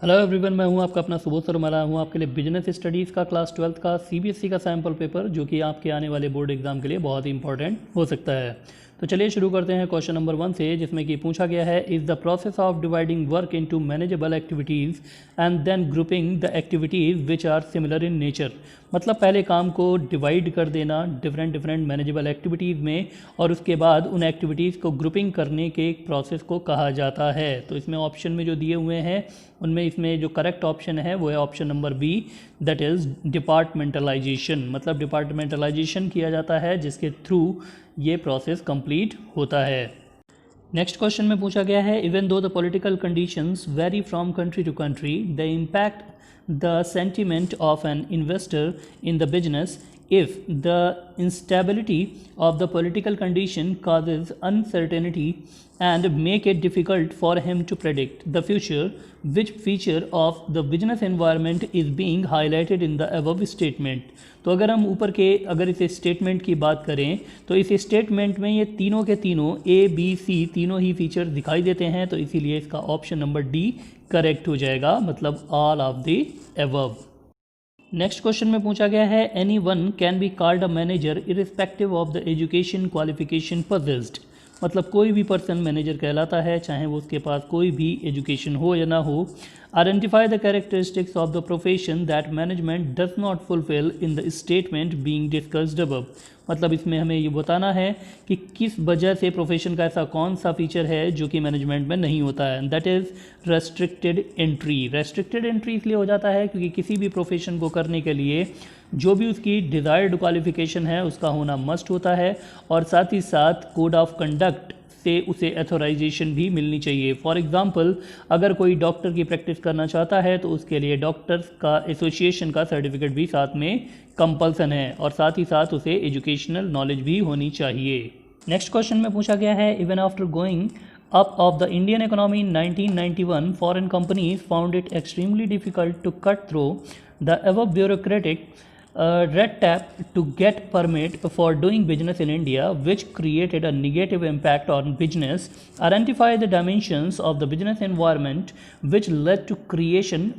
Hello everyone, मैं हूं आपका अपना सुबोध सर। मैं हूं आपके लिए बिजनेस स्टडीज़ का क्लास 12th का सीबीएसई का सैम्पल पेपर, जो कि आपके आने वाले बोर्ड एग्जाम के लिए बहुत ही इंपॉर्टेंट हो सकता है। तो चलिए शुरू करते हैं क्वेश्चन नंबर 1 से, जिसमें कि पूछा गया है, is the process of dividing work into manageable activities and then grouping the activities which are similar in nature. मतलब पहले काम को डिवाइड कर देना डिफरेंट मैनेजेबल एक्टिविटीज़ में, और उसके बाद उन एक्टिविटीज़ को ग्रुपिंग करने के प्रोसेस को कहा जाता है। तो इसमें ऑप्शन में जो दिए हुए हैं उनमें इसमें जो करेक्ट ऑप्शन है वो है option number B, that is departmentalization. मतलब डिपार्टमेंटलाइजेशन किया जाता है जिसके थ्रू ये प्रोसेस कंप्लीट होता है। नेक्स्ट क्वेश्चन में पूछा गया है, even though the political conditions vary from country to country, the impact the sentiment of an investor in the business if the instability of the political condition causes uncertainty and make it difficult for him to predict the future. Which feature of the business environment is being highlighted in the above statement? तो अगर हम ऊपर के इस statement की बात करें तो इस स्टेटमेंट में ये तीनों के तीनों ABC तीनों ही फीचर दिखाई देते हैं, तो इसीलिए इसका ऑप्शन नंबर डी करेक्ट हो जाएगा, मतलब all of the above. Next question में पूछा गया है, any one can be called a manager irrespective of the education qualification possessed. मतलब कोई भी पर्सन मैनेजर कहलाता है, चाहे वो उसके पास कोई भी एजुकेशन हो या ना हो। Identify the characteristics of the profession that management does not fulfil in the statement being discussed above. मतलब इसमें हमें ये बताना है कि किस वजह से प्रोफेशन का ऐसा कौन सा फीचर है जो कि मैनेजमेंट में नहीं होता है। That is restricted entry. Restricted entry इसलिए हो जाता है क्योंकि किसी भी प्रोफेशन को करने के लिए जो भी उसकी डिज़ायर्ड क्वालिफिकेशन है उसका होना मस्ट होता है, और साथ ही साथ कोड ऑफ कंडक्ट से उसे अथोराइजेशन भी मिलनी चाहिए। फॉर एग्जांपल, अगर कोई डॉक्टर की प्रैक्टिस करना चाहता है तो उसके लिए डॉक्टर्स का एसोसिएशन का सर्टिफिकेट भी साथ में कंपल्सन है, और साथ ही साथ उसे एजुकेशनल नॉलेज भी होनी चाहिए। नेक्स्ट क्वेश्चन में पूछा गया है, even after going up of the Indian economy in 1991, foreign companies found it extremely difficult to cut through the above bureaucratic red tape to get permit for doing business in India, which created a negative impact on business. Identify the dimensions of the business environment which led to creation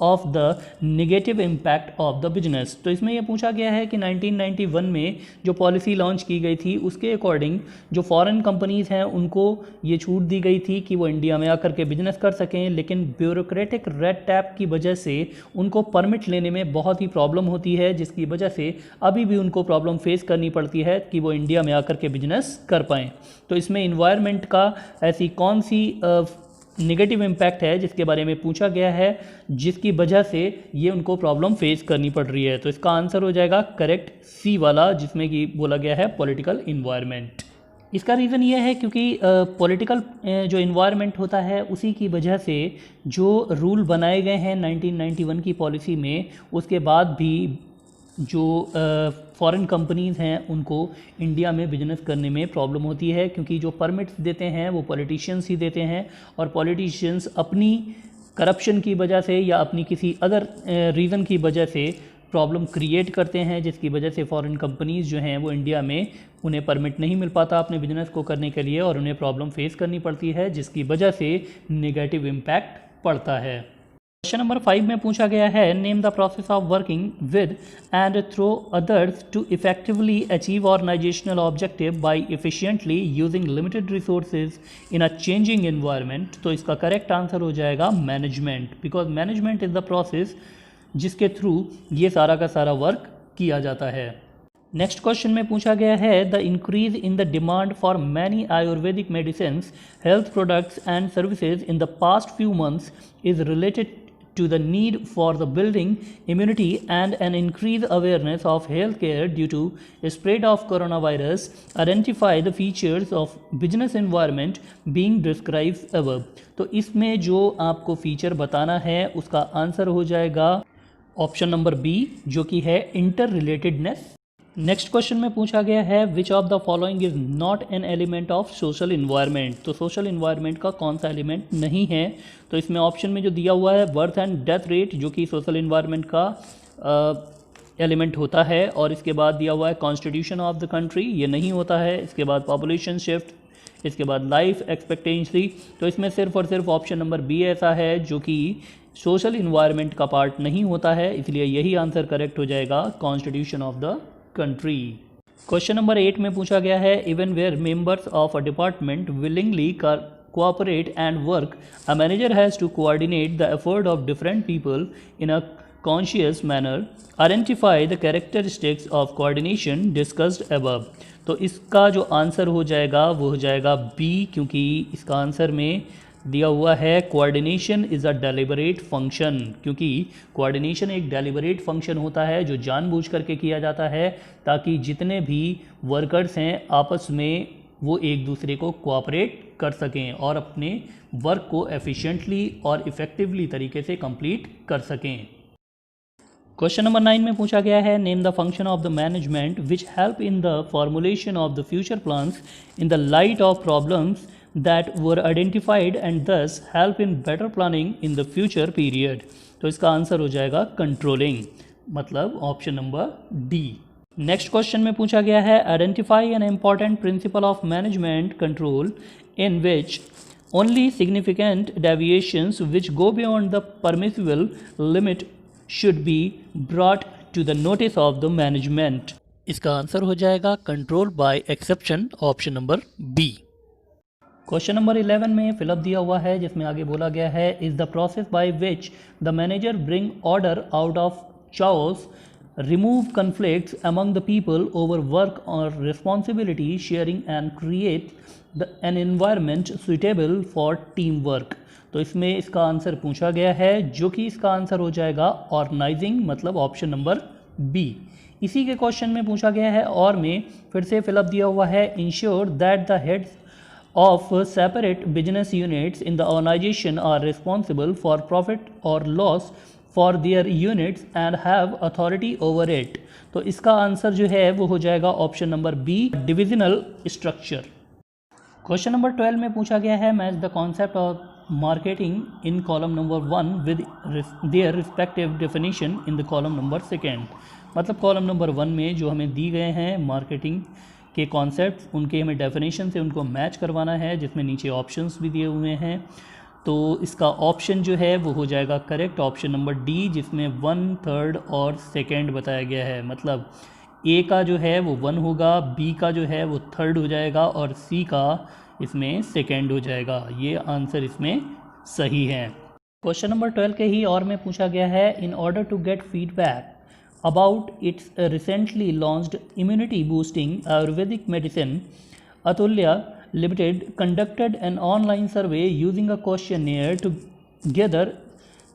of the negative impact of the business. तो इसमें यह पूछा गया है कि 1991 में जो policy launch की गई थी उसके अकॉर्डिंग जो फॉरेन कंपनीज़ हैं उनको ये छूट दी गई थी कि वो इंडिया में आकर के बिजनेस कर सकें, लेकिन ब्यूरोक्रेटिक रेड टैप की वजह से उनको परमिट लेने में बहुत ही प्रॉब्लम होती है, जिसकी वजह से अभी भी उनको प्रॉब्लम फेस करनी पड़ती है कि वो इंडिया में आकर के बिजनेस कर पाएँ। तो इसमें इन्वायरमेंट का ऐसी कौन सी नेगेटिव इम्पैक्ट है जिसके बारे में पूछा गया है, जिसकी वजह से ये उनको प्रॉब्लम फेस करनी पड़ रही है। तो इसका आंसर हो जाएगा करेक्ट सी वाला, जिसमें कि बोला गया है पॉलिटिकल इन्वायरमेंट। इसका रीज़न ये है क्योंकि पॉलिटिकल जो इन्वायरमेंट होता है उसी की वजह से जो रूल बनाए गए हैं 1991 की पॉलिसी में, उसके बाद भी जो फॉरेन कंपनीज़ हैं उनको इंडिया में बिजनेस करने में प्रॉब्लम होती है, क्योंकि जो परमिट्स देते हैं वो पॉलिटिशियंस ही देते हैं, और पॉलिटिशियंस अपनी करप्शन की वजह से या अपनी किसी अदर रीज़न की वजह से प्रॉब्लम क्रिएट करते हैं, जिसकी वजह से फॉरेन कंपनीज़ जो हैं वो इंडिया में उन्हें परमिट नहीं मिल पाता अपने बिजनेस को करने के लिए, और उन्हें प्रॉब्लम फेस करनी पड़ती है, जिसकी वजह से नेगेटिव इम्पैक्ट पड़ता है। क्वेश्चन नंबर 5 में पूछा गया है, name the process of working with and through others to effectively achieve organizational objective by efficiently using limited resources in a changing environment. तो इसका करेक्ट आंसर हो जाएगा management, because management is the process जिसके through ये सारा का सारा work किया जाता है। नेक्स्ट क्वेश्चन में पूछा गया है, the increase in the demand for many Ayurvedic medicine, health products and services in the past few months is related to the need for the building immunity and an increased awareness of healthcare due to spread of coronavirus. Identify the features of business environment being described above. तो इसमें जो आपको feature बताना है उसका answer हो जाएगा option number B, जो कि है इंटर रिलेटेडनेस। नेक्स्ट क्वेश्चन में पूछा गया है, which of the following is not an element of social environment. तो सोशल इन्वायरमेंट का कौन सा एलिमेंट नहीं है? तो इसमें ऑप्शन में जो दिया हुआ है बर्थ एंड डेथ रेट, जो कि सोशल इन्वायरमेंट का एलिमेंट होता है, और इसके बाद दिया हुआ है कॉन्स्टिट्यूशन ऑफ द कंट्री, ये नहीं होता है। इसके बाद पॉपुलेशन शिफ्ट, इसके बाद लाइफ एक्सपेक्टेंसी, तो इसमें सिर्फ और सिर्फ ऑप्शन नंबर बी ऐसा है जो कि सोशल इन्वायरमेंट का पार्ट नहीं होता है, इसलिए यही आंसर करेक्ट हो जाएगा, constitution of the country. Question number 8 में पूछा गया है, even where members of a department willingly cooperate and work, a manager has to coordinate the effort of different people in a conscious manner. Identify the characteristics of coordination discussed above. तो इसका जो answer हो जाएगा वो हो जाएगा B, क्योंकि इसका आंसर में दिया हुआ है coordination is a deliberate function, क्योंकि कोऑर्डिनेशन एक डेलिबरेट फंक्शन होता है जो जानबूझ करके किया जाता है ताकि जितने भी वर्कर्स हैं आपस में वो एक दूसरे को कोऑपरेट कर सकें और अपने वर्क को एफिशिएंटली और इफ़ेक्टिवली तरीके से कंप्लीट कर सकें। क्वेश्चन नंबर 9 में पूछा गया है, name the function of the management which help in the formulation of the future plans in the light of problems that were identified and thus help in better planning in the future period. तो इसका answer हो जाएगा controlling, मतलब option number D. Next question में पूछा गया है, identify an important principle of management control in which only significant deviations which go beyond the permissible limit should be brought to the notice of the management। इसका answer हो जाएगा control by exception, option number B. Question number 11 में fill up दिया हुआ है जिसमें आगे बोला गया है, is the process by which the manager bring order out of chaos, remove conflicts among the people over work or responsibility sharing and create an environment suitable for teamwork। तो इसमें इसका आंसर पूछा गया है जो कि इसका आंसर हो जाएगा ऑर्गेनाइजिंग, मतलब ऑप्शन नंबर बी। इसी के क्वेश्चन में पूछा गया है और में फिर से फिलअप दिया हुआ है, ensure that the heads of separate business units in the organization are responsible for profit or loss for their units and have authority over it। तो इसका आंसर जो है वो हो जाएगा option number B, divisional structure. Question number 12 में पूछा गया है, match the concept of marketing in column number 1 with their respective definition in the column number 2। मतलब कॉलम नंबर 1 में जो हमें दी गए हैं मार्केटिंग के कॉन्सेप्ट, उनके हमें डेफिनेशन से उनको मैच करवाना है, जिसमें नीचे ऑप्शंस भी दिए हुए हैं। तो इसका ऑप्शन जो है वो हो जाएगा करेक्ट, ऑप्शन नंबर डी, जिसमें 1, 3 और 2 बताया गया है। मतलब ए का जो है वो 1 होगा, बी का जो है वो 3 हो जाएगा और सी का इसमें 2 हो जाएगा। ये आंसर इसमें सही है। क्वेश्चन नंबर 12 के ही और में पूछा गया है, in order to get feedback about its recently launched immunity boosting Ayurvedic medicine, Atulya Limited conducted an online survey using a questionnaire to gather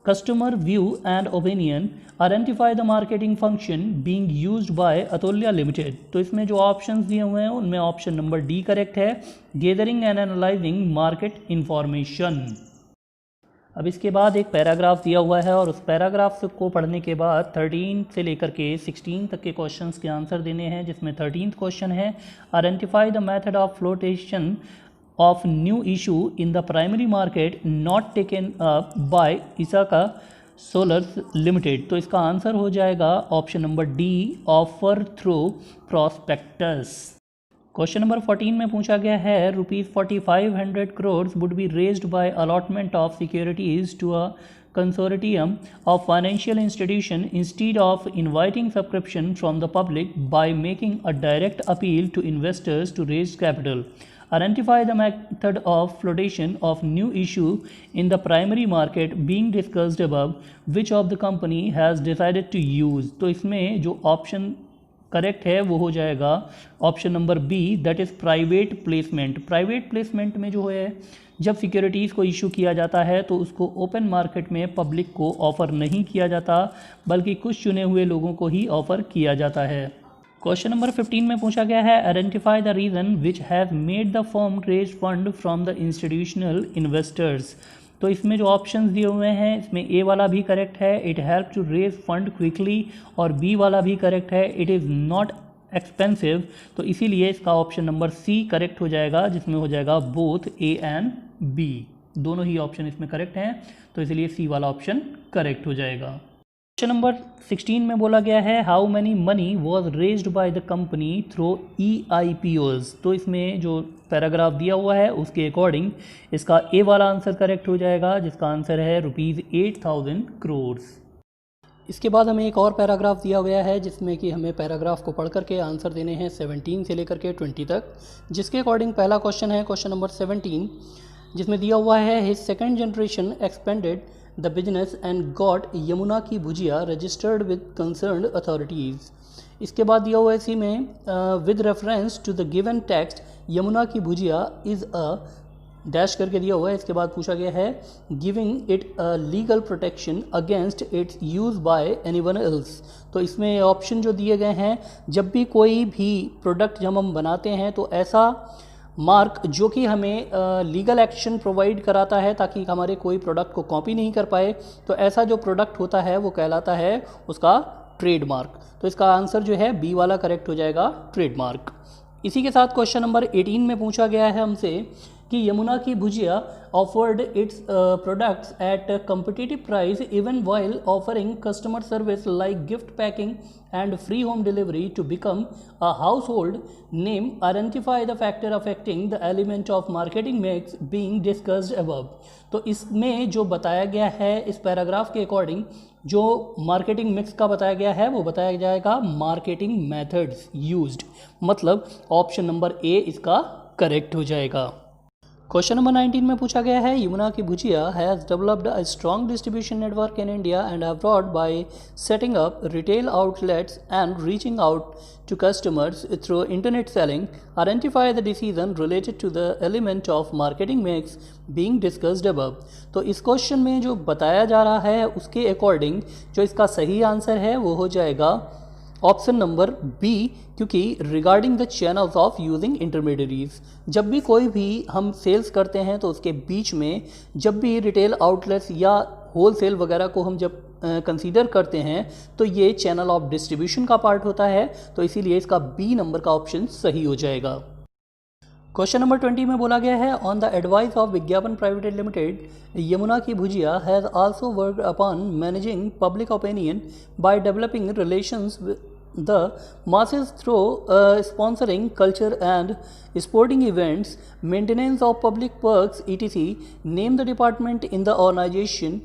customer view and opinion. Identify the marketing function being used by Atulya Limited। तो इसमें जो options दिए हुए हैं उनमें option number D correct है, gathering and analysing market information. अब इसके बाद एक पैराग्राफ दिया हुआ है और उस पैराग्राफ को पढ़ने के बाद 13 से लेकर के 16 तक के क्वेश्चंस के आंसर देने हैं, जिसमें 13th क्वेश्चन है, identify the method of flotation of new issue in the primary market not taken up by इसाका सोलर्स लिमिटेड। तो इसका आंसर हो जाएगा option number D, offer through prospectus. Question number 14 में पूछा गया है, ₹4500 crores would be raised by allotment of securities to a consortium of financial institution instead of inviting subscription from the public by making a direct appeal to investors to raise capital. Identify the method of flotation of new issue in the primary market being discussed above. Which of the company has decided to use? तो इसमें जो option correct है वो हो जाएगा option number B, that is private placement. Private placement में जो है जब सिक्योरिटीज़ को इशू किया जाता है तो उसको ओपन मार्केट में पब्लिक को ऑफ़र नहीं किया जाता, बल्कि कुछ चुने हुए लोगों को ही ऑफ़र किया जाता है। क्वेश्चन नंबर 15 में पूछा गया है, identify the reason which have made the firm raise fund from the institutional investors. तो इसमें जो ऑप्शंस दिए हुए हैं इसमें ए वाला भी करेक्ट है, it help to raise fund quickly, और बी वाला भी करेक्ट है, इट इज़ नॉट एक्सपेंसिव। तो इसीलिए इसका ऑप्शन नंबर सी करेक्ट हो जाएगा, जिसमें हो जाएगा बोथ ए एंड बी, दोनों ही ऑप्शन इसमें करेक्ट हैं, तो इसलिए सी वाला ऑप्शन करेक्ट हो जाएगा। क्वेश्चन नंबर 16 में बोला गया है how many money was raised by the company through EIPOs। तो इसमें जो पैराग्राफ दिया हुआ है उसके अकॉर्डिंग इसका ए वाला आंसर करेक्ट हो जाएगा, जिसका आंसर है ₹8,000 करोड़। इसके बाद हमें एक और पैराग्राफ दिया गया है जिसमें कि हमें पैराग्राफ को पढ़ करके आंसर देने हैं 17 से लेकर के 20 तक, जिसके अकॉर्डिंग पहला क्वेश्चन है क्वेश्चन नंबर 17, जिसमें दिया हुआ है his second generation expanded the business and got Yamuna की Bhujia registered with concerned authorities. इसके बाद दिया हुआ है इसी में with reference to the given text Yamuna की भुजिया इज़ अ डैश करके दिया हुआ है। इसके बाद पूछा गया है giving it a legal protection against it's use bye anyone else. तो इसमें ऑप्शन जो दिए गए हैं, जब भी कोई भी प्रोडक्ट जब हम बनाते हैं तो ऐसा मार्क जो कि हमें लीगल एक्शन प्रोवाइड कराता है ताकि हमारे कोई प्रोडक्ट को कॉपी नहीं कर पाए, तो ऐसा जो प्रोडक्ट होता है वो कहलाता है उसका ट्रेडमार्क। तो इसका आंसर जो है बी वाला करेक्ट हो जाएगा, ट्रेडमार्क। इसी के साथ क्वेश्चन नंबर 18 में पूछा गया है हमसे कि यमुना की Bhujiya offered its products at competitive price even while offering customer service like gift packing and free home delivery to become a household name identify the factor affecting the element of marketing mix being discussed above. तो इसमें जो बताया गया है इस paragraph के according जो marketing mix का बताया गया है वो बताया जाएगा मार्केटिंग मेथड्स यूज्ड, मतलब ऑप्शन नंबर ए इसका करेक्ट हो जाएगा। क्वेश्चन नंबर 19 में पूछा गया है यमुना की Bhujiya has developed a strong distribution network in India and abroad by setting up retail outlets and reaching out to customers through internet selling. Identify the decision related to the element of marketing mix being discussed above. तो इस question में जो बताया जा रहा है उसके according जो इसका सही आंसर है वो हो जाएगा ऑप्शन नंबर बी, क्योंकि regarding the channels of using intermediaries. जब भी कोई भी हम सेल्स करते हैं तो उसके बीच में जब भी रिटेल आउटलेट्स या होल सेल वगैरह को हम जब कंसीडर करते हैं तो ये चैनल ऑफ डिस्ट्रीब्यूशन का पार्ट होता है, तो इसीलिए इसका बी नंबर का ऑप्शन सही हो जाएगा। क्वेश्चन नंबर 20 में बोला गया है on the advice of Vigyapan private limited Yamuna की Bhujiya has also worked upon managing public opinion by developing relations the masses through sponsoring culture and sporting events, maintenance of public works, etc. Name the department in the organization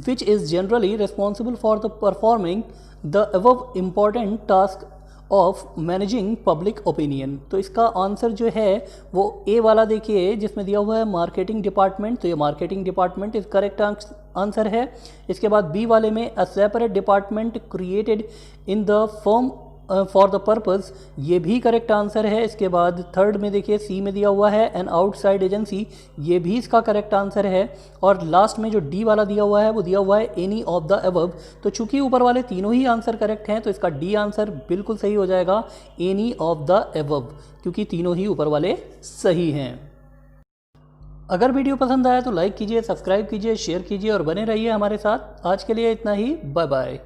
which is generally responsible for the performing the above important task of managing public opinion. तो इसका answer जो है वो ए वाला देखिए जिसमें दिया हुआ है मार्केटिंग डिपार्टमेंट, तो ये मार्केटिंग डिपार्टमेंट इस करेक्ट आंसर है। इसके बाद बी वाले में a separate department created in the firm for the purpose, ये भी करेक्ट आंसर है। इसके बाद थर्ड में देखिए सी में दिया हुआ है एन आउटसाइड एजेंसी, ये भी इसका करेक्ट आंसर है। और लास्ट में जो डी वाला दिया हुआ है वो दिया हुआ है एनी ऑफ द अबव। तो चूंकि ऊपर वाले तीनों ही आंसर करेक्ट हैं तो इसका डी आंसर बिल्कुल सही हो जाएगा, एनी ऑफ द अबव, क्योंकि तीनों ही ऊपर वाले सही हैं। अगर वीडियो पसंद आया तो लाइक कीजिए, सब्सक्राइब कीजिए, शेयर कीजिए और बने रहिए हमारे साथ। आज के लिए इतना ही, बाय बाय।